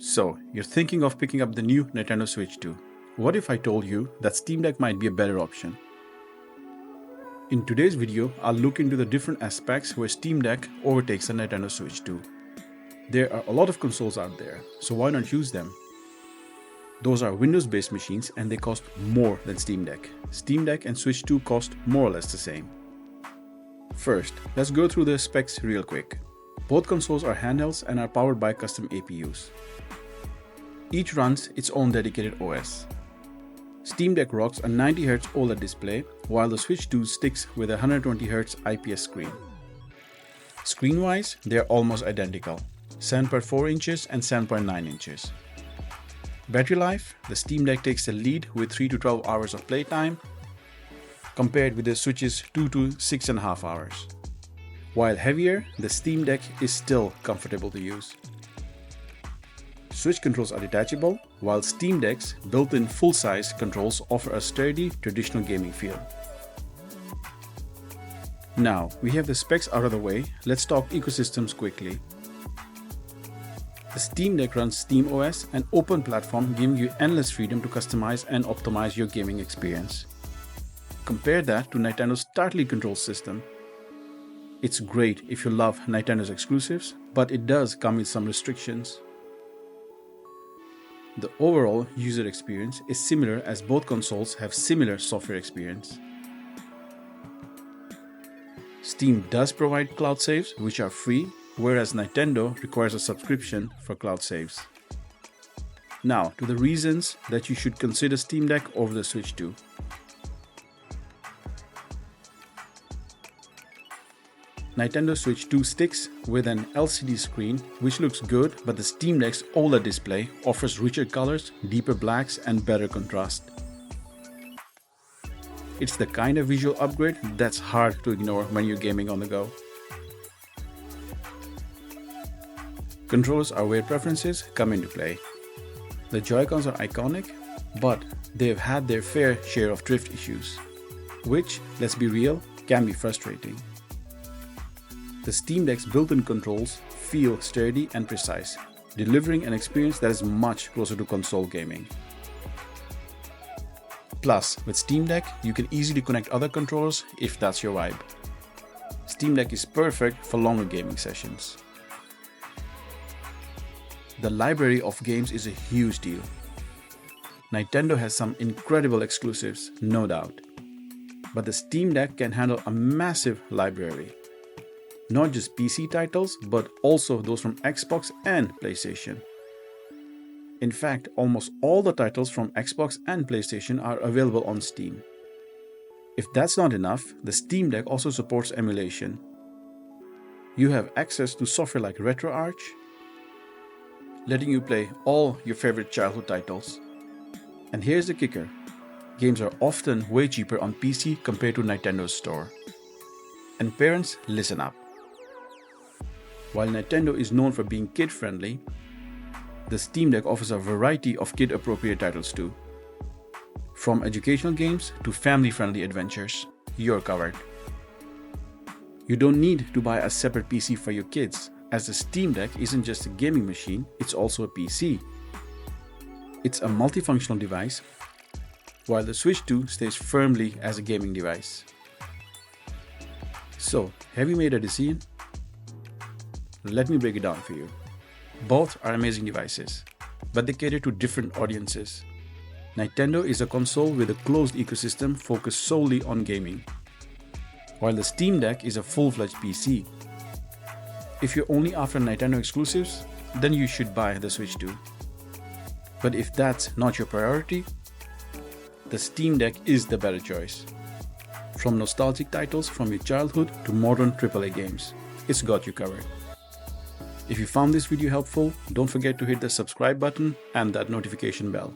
So, you're thinking of picking up the new Nintendo Switch 2. What if I told you that Steam Deck might be a better option? In today's video, I'll look into the different aspects where Steam Deck overtakes the Nintendo Switch 2. There are a lot of consoles out there, so why not use them? Those are Windows-based machines and they cost more than Steam Deck. Steam Deck and Switch 2 cost more or less the same. First, let's go through the specs real quick. Both consoles are handhelds and are powered by custom APUs. Each runs its own dedicated OS. Steam Deck rocks a 90Hz OLED display, while the Switch 2 sticks with a 120Hz IPS screen. Screen-wise, they are almost identical, 7.4 inches and 7.9 inches. Battery life, the Steam Deck takes the lead with 3 to 12 hours of playtime, compared with the Switch's 2 to 6.5 hours. While heavier, the Steam Deck is still comfortable to use. Switch controls are detachable, while Steam Deck's built-in full-size controls offer a sturdy, traditional gaming feel. Now, we have the specs out of the way, let's talk ecosystems quickly. The Steam Deck runs SteamOS, an open platform giving you endless freedom to customize and optimize your gaming experience. Compare that to Nintendo's tightly controlled system. It's great if you love Nintendo's exclusives, but it does come with some restrictions. The overall user experience is similar as both consoles have similar software experience. Steam does provide cloud saves, which are free, whereas Nintendo requires a subscription for cloud saves. Now, to the reasons that you should consider Steam Deck over the Switch 2. Nintendo Switch 2 sticks with an LCD screen which looks good, but the Steam Deck's OLED display offers richer colors, deeper blacks and better contrast. It's the kind of visual upgrade that's hard to ignore when you're gaming on the go. Controllers are where preferences come into play. The Joy-Cons are iconic, but they've had their fair share of drift issues, which, let's be real, can be frustrating. The Steam Deck's built-in controls feel sturdy and precise, delivering an experience that is much closer to console gaming. Plus, with Steam Deck, you can easily connect other controllers if that's your vibe. Steam Deck is perfect for longer gaming sessions. The library of games is a huge deal. Nintendo has some incredible exclusives, no doubt. But the Steam Deck can handle a massive library. Not just PC titles, but also those from Xbox and PlayStation. In fact, almost all the titles from Xbox and PlayStation are available on Steam. If that's not enough, the Steam Deck also supports emulation. You have access to software like RetroArch, letting you play all your favorite childhood titles. And here's the kicker, games are often way cheaper on PC compared to Nintendo's store. And parents, listen up. While Nintendo is known for being kid-friendly, the Steam Deck offers a variety of kid-appropriate titles too. From educational games to family-friendly adventures, you're covered. You don't need to buy a separate PC for your kids, as the Steam Deck isn't just a gaming machine, it's also a PC. It's a multifunctional device, while the Switch 2 stays firmly as a gaming device. So, have you made a decision? Let me break it down for you. Both are amazing devices, but they cater to different audiences. Nintendo is a console with a closed ecosystem focused solely on gaming, while the Steam Deck is a full-fledged PC. If you're only after Nintendo exclusives, then you should buy the Switch 2. But if that's not your priority, the Steam Deck is the better choice. From nostalgic titles from your childhood to modern AAA games, it's got you covered. If you found this video helpful, don't forget to hit the subscribe button and that notification bell.